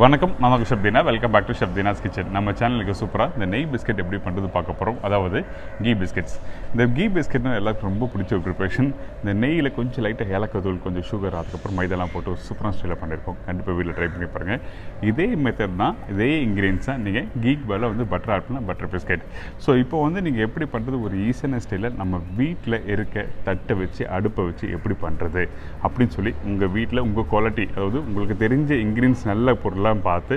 வணக்கம், நான் Chef Deena. Welcome back to Chef Deena's Kitchen. நம்ம சேனலுக்கு சூப்பராக இந்த நெய் பிஸ்கெட் எப்படி பண்ணுறது பார்க்க போகிறோம். அதாவது கீ பிஸ்கெட்ஸ். இந்த கீ பிஸ்கெட்னா எல்லாருக்கும் ரொம்ப பிடிச்ச ஒரு ப்ரிப்பரேஷன். இந்த நெய்யில் கொஞ்சம் லைட்டாக ஏலக்காய் தூள், கொஞ்சம் சுகர், அதுக்கப்புறம் மைதெல்லாம் போட்டு ஒரு சூப்பராக ஸ்டைலில் பண்ணியிருக்கோம். கண்டிப்பாக வீட்டில் ட்ரை பண்ணி பாருங்கள். இதே மெத்தட் தான், இதே இன்க்ரீடியன்ஸ் தான் நீங்கள் கீக்கு பதிலாக வந்து பட்டர் ஆட் பண்ணால் பட்டர் பிஸ்கெட். ஸோ இப்போ வந்து நீங்கள் எப்படி பண்ணுறது, ஒரு ஈஸியான ஸ்டைலில் நம்ம வீட்டில் இருக்க தட்டை வச்சு அடுப்பை வச்சு எப்படி பண்ணுறது அப்படின்னு சொல்லி உங்கள் வீட்டில் உங்கள் குவாலிட்டி, அதாவது உங்களுக்கு தெரிஞ்ச இன்க்ரீடியன்ஸ் நல்ல பொருளாக பார்த்து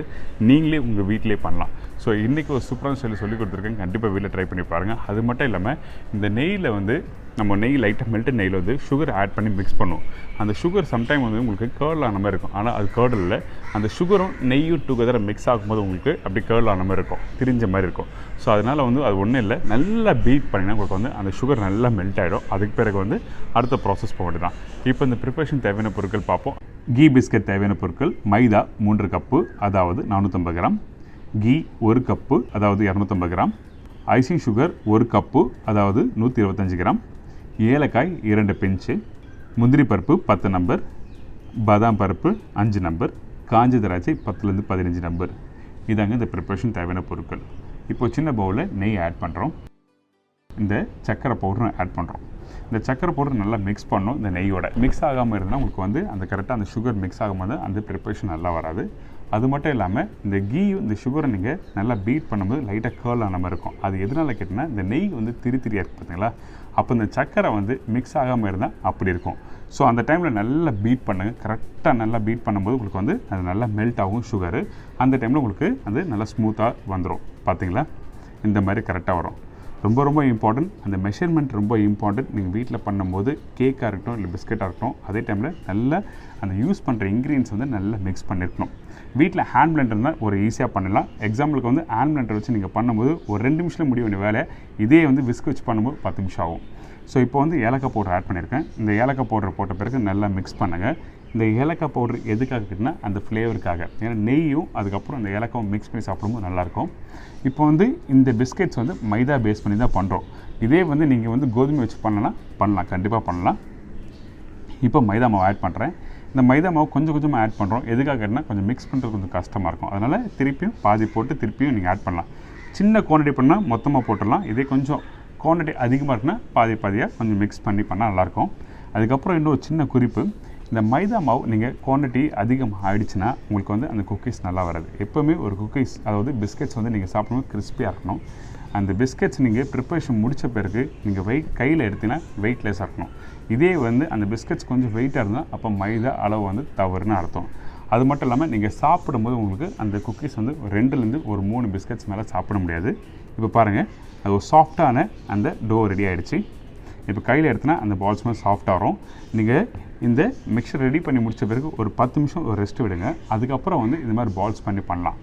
நீங்களே உங்கள் வீட்டிலே பண்ணலாம். ஸோ இன்றைக்கி ஒரு சூப்பரான சொல்லி கொடுத்துருக்கேன். கண்டிப்பாக வீட்டில் ட்ரை பண்ணி பாருங்கள். அது மட்டும் இல்லாமல் இந்த நெய்யில் வந்து நம்ம நெய் லைட்டாக மெல்ட்டு நெய்யில் வந்து சுகர் ஆட் பண்ணி மிக்ஸ் பண்ணுவோம். அந்த சுகர் சம்டைம் வந்து உங்களுக்கு கேர்ல் ஆன மாதிரி இருக்கும், ஆனால் அது கேர்ல் இல்லை. அந்த சுகரும் நெய்யும் டுகெதர் மிக்ஸ் ஆகும்போது உங்களுக்கு அப்படி கேர்ல் ஆன மாதிரி இருக்கும், திரிஞ்ச மாதிரி இருக்கும். ஸோ அதனால் வந்து அது ஒன்றும் இல்லை, நல்லா பீட் பண்ணிங்கன்னா உங்களுக்கு வந்து அந்த சுகர் நல்லா மெல்ட் ஆகிடும். அதுக்கு பிறகு வந்து அடுத்த ப்ராசஸ் போக வேண்டியதான். இப்போ இந்த ப்ரிப்பரேஷன் தேவையான பொருட்கள் பார்ப்போம். கீ பிஸ்கட் தேவையான பொருட்கள்: மைதா 3 கப்பு, அதாவது 450 கிராம்; கீ 1 கப்பு, அதாவது 250 கிராம்; ஐசிங் சுகர் 1 கப்பு, அதாவது 125 கிராம்; ஏலக்காய் 2 பிஞ்சு; முந்திரி பருப்பு 10 நம்பர்; பாதாம் பருப்பு 5 நம்பர்; காஞ்ச திராட்சை 10லேருந்து 15 நம்பர். இதாங்க இந்த ப்ரிப்பரேஷன் தேவையான பொருட்கள். இப்போ சின்ன பவுலில் நெய் ஆட் பண்ணுறோம். இந்த சக்கரை பவுடரும் ஆட் பண்ணுறோம். இந்த சக்கரை பவுடர் நல்லா மிக்ஸ் பண்ணணும். இந்த நெய்யோட மிக்ஸ் ஆகாமல் இருந்தால் உங்களுக்கு வந்து அந்த கரெக்டாக அந்த சுகர் மிக்ஸ் ஆகும்போது அந்த ப்ரிப்பரேஷன் நல்லா வராது. அது மட்டும் இல்லாமல் இந்த கீயும் இந்த சுகரை நீங்கள் நல்லா பீட் பண்ணும்போது லைட்டாக கேர்ல் ஆன மாதிரி இருக்கும். அது எதனால் கேட்டிங்கன்னா, இந்த நெய் வந்து திரியாக இருக்குது பார்த்தீங்களா, அப்போ இந்த சக்கரை வந்து மிக்ஸ் ஆகாமல் இருந்தால் அப்படி இருக்கும். ஸோ அந்த டைமில் நல்லா பீட் பண்ணுங்கள். கரெக்டாக நல்லா பீட் பண்ணும்போது உங்களுக்கு வந்து அது நல்லா மெல்ட் ஆகும் சுகரு. அந்த டைமில் உங்களுக்கு அது நல்லா ஸ்மூத்தாக வந்துடும். பார்த்தீங்களா, இந்த மாதிரி கரெக்டாக வரும். ரொம்ப ரொம்ப இம்பார்ட்டன்ட், அந்த மெஷர்மெண்ட் ரொம்ப இம்பார்ட்டன்ட். நீங்கள் வீட்டில் பண்ணும்போது கேக்காக இருக்கட்டும் இல்லை பிஸ்கெட்டாக இருக்கட்டும், அதே டைமில் நல்லா அந்த யூஸ் பண்ணுற இன்க்ரீடியன்ஸ் வந்து நல்லா மிக்ஸ் பண்ணியிருக்கணும். வீட்டில் ஹேண்ட் பிளெண்டர் இருந்தால் ஒரு ஈஸியாக பண்ணலாம். எக்ஸாம்பிளுக்கு வந்து ஹேண்ட் பிளெண்டர் வச்சு நீங்கள் பண்ணும்போது ஒரு 2 நிமிஷத்தில் முடிய வேண்டிய வேலை, இதே வந்து விஸ்க் வச்சு பண்ணும்போது 10 நிமிஷம் ஆகும். ஸோ இப்போ வந்து ஏலக்காய் பவுடர் ஆட் பண்ணியிருக்கேன். இந்த ஏலக்காய் பவுடர் போட்ட பிறகு நல்லா மிக்ஸ் பண்ணுங்கள். இந்த ஏலக்காய் பவுடர் எதுக்காக கேட்டிங்கன்னா, அந்த ஃப்ளேவருக்காக. ஏன்னா நெய்யும் அதுக்கப்புறம் அந்த ஏலக்காவும் மிக்ஸ் பண்ணி சாப்பிடும்போது நல்லாயிருக்கும். இப்போ வந்து இந்த பிஸ்கெட்ஸ் வந்து மைதா பேஸ் பண்ணி தான் பண்ணுறோம். இதே வந்து நீங்கள் வந்து கோதுமை வச்சு பண்ணலாம், கண்டிப்பாக பண்ணலாம். இப்போ மைதா மாவு ஆட் பண்ணுறேன். இந்த மைதா மாவு கொஞ்சம் கொஞ்சமாக ஆட் பண்ணுறோம். எதுக்காக கேட்டிங்கன்னா, கொஞ்சம் மிக்ஸ் பண்ணுறது கொஞ்சம் கஷ்டமாக இருக்கும். அதனால் திருப்பியும் பாதி போட்டு திருப்பியும் நீங்கள் ஆட் பண்ணலாம். சின்ன குவான்டிட்டி பண்ணால் மொத்தமாக போட்டுடலாம். இதே கொஞ்சம் குவான்டிட்டி அதிகமாக இருக்குன்னா பாதியாக கொஞ்சம் மிக்ஸ் பண்ணி பண்ணால் நல்லாயிருக்கும். அதுக்கப்புறம் இன்னொரு சின்ன குறிப்பு: இந்த மைதா மாவு நீங்கள் குவான்டிட்டி அதிகமாக ஆகிடுச்சுன்னா உங்களுக்கு வந்து அந்த குக்கீஸ் நல்லா வராது. எப்போவுமே ஒரு குக்கீஸ், அதாவது பிஸ்கெட்ஸ் வந்து நீங்கள் சாப்பிடும்போது கிறிஸ்பியாக இருக்கணும். அந்த பிஸ்கெட்ஸ் நீங்கள் ப்ரிப்பரேஷன் முடித்த பிறகு நீங்கள் கையில் எடுத்தீங்கன்னா வெயிட்லெஸ்ஸாக இருக்கணும். இதே வந்து அந்த பிஸ்கெட்ஸ் கொஞ்சம் வெயிட்டாக இருந்தால் அப்போ மைதா அளவு வந்து தவறுன்னு அர்த்தம். அது மட்டும் இல்லாமல் நீங்கள் சாப்பிடும்போது உங்களுக்கு அந்த குக்கீஸ் வந்து 2லேருந்து 3 பிஸ்கெட்ஸ் மேலே சாப்பிட முடியாது. இப்போ பாருங்கள், அது ஒரு சாஃப்டான அந்த டோ ரெடி ஆகிடுச்சு. இப்போ கையில் எடுத்தினா அந்த பால்ஸ் மாதிரி சாஃப்டாக வரும். நீங்கள் இந்த மிக்சர் ரெடி பண்ணி முடித்த பிறகு ஒரு 10 நிமிஷம் ஒரு ரெஸ்ட் விடுங்க. அதுக்கப்புறம் வந்து இந்த மாதிரி பால்ஸ் பண்ணலாம்.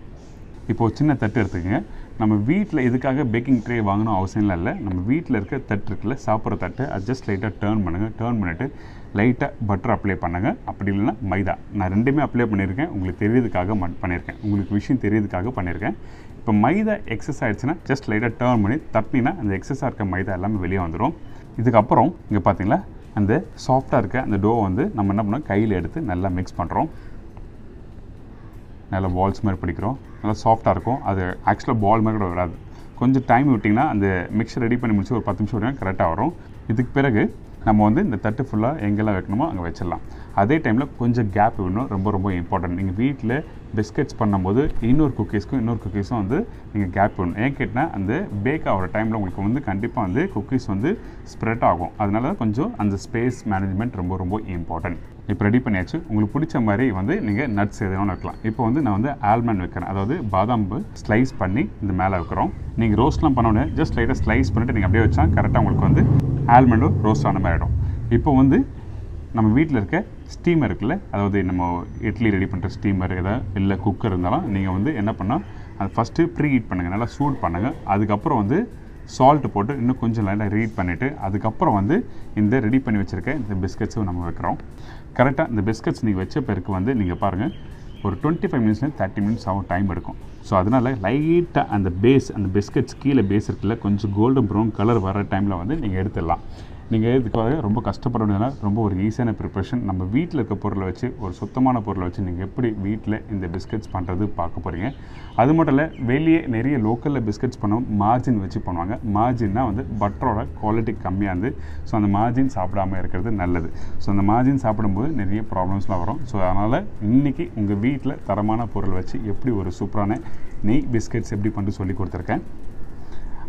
இப்போது சின்ன தட்டு எடுத்துக்கங்க. நம்ம வீட்டில் இதுக்காக பேக்கிங் ட்ரே வாங்கணும் அவசியம்லாம் இல்லை. நம்ம வீட்டில் இருக்க தட்டு இருக்குல்ல, சாப்பிட்ற தட்டு, அது ஜஸ்ட் லைட்டாக டர்ன் பண்ணுங்கள். டர்ன் பண்ணிவிட்டு லைட்டாக பட்டர் அப்ளை பண்ணுங்கள். அப்படி இல்லைன்னா மைதா. நான் 2மே அப்ளை பண்ணியிருக்கேன். உங்களுக்கு தெரியறதுக்காக பண்ணியிருக்கேன், உங்களுக்கு விஷயம் தெரியறதுக்காக பண்ணியிருக்கேன். இப்போ மைதா எக்ஸஸ் ஆகிடுச்சுன்னா ஜஸ்ட் லைட்டாக டர்ன் பண்ணி தட்டினா அந்த எக்ஸஸாக இருக்க மைதா எல்லாமே வெளியே வந்துடும். இதுக்கப்புறம் இங்கே பார்த்தீங்களா, அந்த சாஃப்டாக இருக்க அந்த டோ வந்து நம்ம என்ன பண்ணோம், கையில் எடுத்து நல்லா மிக்ஸ் பண்ணுறோம். நல்லா பால்ஸ் மாதிரி பிடிக்கிறோம். நல்லா சாஃப்டாக இருக்கும். அது ஆக்சுவலாக பால் மாதிரி கூட வராது. கொஞ்சம் டைம் விட்டிங்கன்னா அந்த மிக்சர் ரெடி பண்ணி முடிச்சு ஒரு 10 நிமிஷம் விட்டிங்கன்னா கரெக்டாக வரும். இதுக்கு பிறகு நம்ம வந்து இந்த தட்டு ஃபுல்லாக எங்கெல்லாம் வைக்கணுமோ அங்கே வச்சிடலாம். அதே டைமில் கொஞ்சம் கேப் விடணும், ரொம்ப ரொம்ப இம்பார்ட்டன்ட். நீங்கள் வீட்டில் பிஸ்கெட்ஸ் பண்ணும்போது இன்னொரு குக்கீஸும் வந்து நீங்கள் கேப் விடணும். ஏன் கேட்டால் அந்த பேக் ஆகிற டைமில் உங்களுக்கு வந்து கண்டிப்பாக வந்து குக்கீஸ் வந்து ஸ்ப்ரெட் ஆகும். அதனால கொஞ்சம் அந்த ஸ்பேஸ் மேனேஜ்மெண்ட் ரொம்ப ரொம்ப இம்பார்ட்டன்ட். இப்போ ரெடி பண்ணியாச்சு. உங்களுக்கு பிடிச்ச மாதிரி வந்து நீங்கள் நட்ஸ் எதுவும் வைக்கலாம். இப்போ வந்து நான் வந்து ஆல்மண்ட் வைக்கிறேன், அதாவது பாதாம் ஸ்லைஸ் பண்ணி இந்த மேலே வைக்கிறோம். நீங்கள் ரோஸ்ட்லாம் பண்ணோன்னே ஜஸ்ட் லைட்டாக ஸ்லைஸ் பண்ணிவிட்டு நீங்கள் அப்படியே வச்சா கரெக்டாக உங்களுக்கு வந்து ஆல்மண்டும் ரோஸ்ட் ஆன மாதிரி ஆகிடும். இப்போ வந்து நம்ம வீட்டில் இருக்க ஸ்டீமர் இருக்குல்ல, அதாவது நம்ம இட்லி ரெடி பண்ணுற ஸ்டீமர் எதாவது இல்லை குக்கர் இருந்தாலும் நீங்கள் வந்து என்ன பண்ணால் அது ஃபஸ்ட்டு ப்ரீ ஹீட் பண்ணுங்கள், நல்லா சூட் பண்ணுங்கள். அதுக்கப்புறம் வந்து சால்ட்டு போட்டு இன்னும் கொஞ்சம் லைட்டாக ரீட் பண்ணிவிட்டு அதுக்கப்புறம் வந்து இந்த ரெடி பண்ணி வச்சுருக்க இந்த பிஸ்கெட்ஸும் நம்ம வைக்கிறோம். கரெக்டாக இந்த பிஸ்கெட்ஸ் நீங்கள் வச்ச பிறகு வந்து நீங்கள் பாருங்கள், ஒரு 25 மினிட்ஸ்லேருந்து 30 மினிட்ஸ் ஆகும், டைம் எடுக்கும். ஸோ அதனால் லைட்டாக அந்த பிஸ்கெட்ஸ் கீழே பேஸ் இருக்குல்ல, கொஞ்சம் கோல்டன் ப்ரௌன் கலர் வர டைமில் வந்து நீங்கள் எடுத்துடலாம். நீங்கள் இதுக்காக ரொம்ப கஷ்டப்பட வேண்டியதுனா ரொம்ப ஒரு ஈஸியான ப்ரிப்ரேஷன். நம்ம வீட்டில் இருக்க பொருளை வச்சு ஒரு சுத்தமான பொருளை வச்சு நீங்கள் எப்படி வீட்டில் இந்த பிஸ்கட்ஸ் பண்ணுறது பார்க்க போகிறீங்க. அது மட்டும் இல்லை, வெளியே நிறைய லோக்கலில் பிஸ்கட்ஸ் பண்ணுவோம் மார்ஜின் வச்சு பண்ணுவாங்க. மார்ஜின்னா வந்து பட்டரோட குவாலிட்டி கம்மியாக இருந்து, ஸோ அந்த மார்ஜின் சாப்பிடாமல் இருக்கிறது நல்லது. ஸோ அந்த மார்ஜின் சாப்பிடும்போது நிறைய ப்ராப்ளம்ஸ்லாம் வரும். ஸோ அதனால் இன்றைக்கி உங்கள் வீட்டில் தரமான பொருள் வச்சு எப்படி ஒரு சூப்பரான நெய் பிஸ்கட்ஸ் எப்படி பண்ணி சொல்லி கொடுத்துருக்கேன்.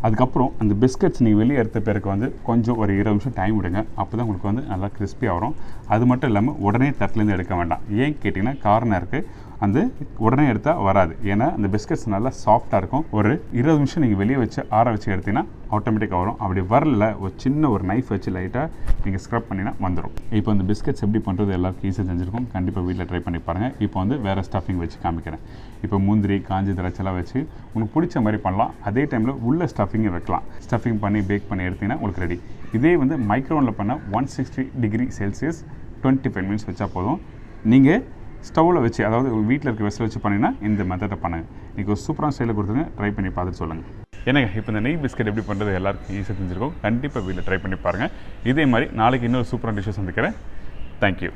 அதுக்கப்புறம் அந்த பிஸ்கட்ஸ் நீங்கள் வெளியே எடுத்த பிறகு வந்து கொஞ்சம் ஒரு 20 நிமிஷம் டைம் விடுங்க. அப்போ தான் உங்களுக்கு வந்து நல்லா கிறிஸ்பியாக வரும். அது மட்டும் இல்லாமல் உடனே தட்டிலேருந்து எடுக்க வேண்டாம். ஏன் கேட்டிங்கன்னா காரணம் இருக்குது, அந்த உடனே எடுத்தால் வராது. ஏன்னா அந்த பிஸ்கட்ஸ் நல்லா சாஃப்டாக இருக்கும். ஒரு 20 நிமிஷம் நீங்கள் வெளியே வச்சு ஆற வச்சு எடுத்தீங்கன்னா ஆட்டோமேட்டிக்காக வரும். அப்படி வரல ஒரு சின்ன ஒரு நைஃப் வச்சு லைட்டாக நீங்கள் ஸ்க்ரப் பண்ணினா வந்துடும். இப்போ அந்த பிஸ்கட்ஸ் எப்படி பண்ணுறது எல்லாருக்கும் ஈஸியாக செஞ்சுருக்கோம். கண்டிப்பாக வீட்டில் ட்ரை பண்ணி பாருங்கள். இப்போ வந்து வேறு ஸ்டஃபிங் வச்சு காமிக்கிறேன். இப்போ முந்திரி காஞ்சி திராட்சைலாம் வச்சு உங்களுக்கு பிடிச்ச மாதிரி பண்ணலாம். அதே டைமில் உள்ள ஸ்டஃபிங்கை வைக்கலாம். ஸ்டஃபிங் பண்ணி பேக் பண்ணி எடுத்திங்கன்னா உங்களுக்கு ரெடி. இதே வந்து மைக்ரோவனில் பண்ண 160 டிகிரி செல்சியஸ் 25 மினிட்ஸ் வச்சா போதும். நீங்கள் ஸ்டவ்வில் வச்சு, அதாவது வீட்டில் இருக்க வெஸ்ட்டில் வச்சு பண்ணிங்கன்னா இந்த மெத்தடை பண்ணுங்கள். இன்றைக்கி ஒரு சூப்பரான ஸ்டைலில் கொடுத்துருங்க. ட்ரை பண்ணி பார்த்துட்டு சொல்லுங்கள். எனக்கு இப்போ இந்த நெய் பிஸ்கட் எப்படி பண்ணுறது எல்லாருக்கும் ஈஸியாக தெரிஞ்சிருக்கும். கண்டிப்பாக வீட்டில் ட்ரை பண்ணி பாருங்கள். இதே மாதிரி நாளைக்கு இன்னொரு சூப்பரான டிஷ்ஷை சந்திக்கிறேன். தேங்க்யூ.